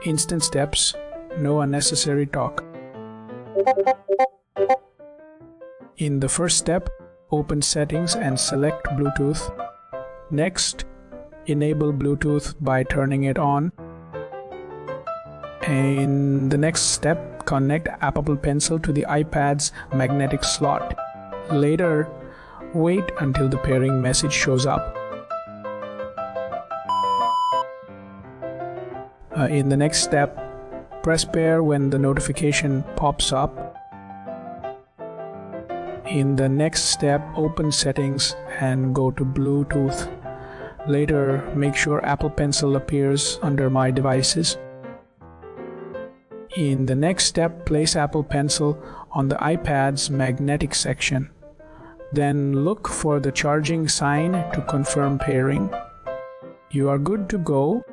Instant steps, no unnecessary talk. In the first step, open Settings and select Bluetooth. Next, enable Bluetooth by turning it on. In the next step, connect Apple Pencil to the iPad's magnetic slot. Later, wait until the pairing message shows up. In the next step, press pair when the notification pops up. In the next step, open Settings and go to Bluetooth. Later, make sure Apple Pencil appears under My Devices. In the next step, place Apple Pencil on the iPad's magnetic section. Then look for the charging sign to confirm pairing. You are good to go.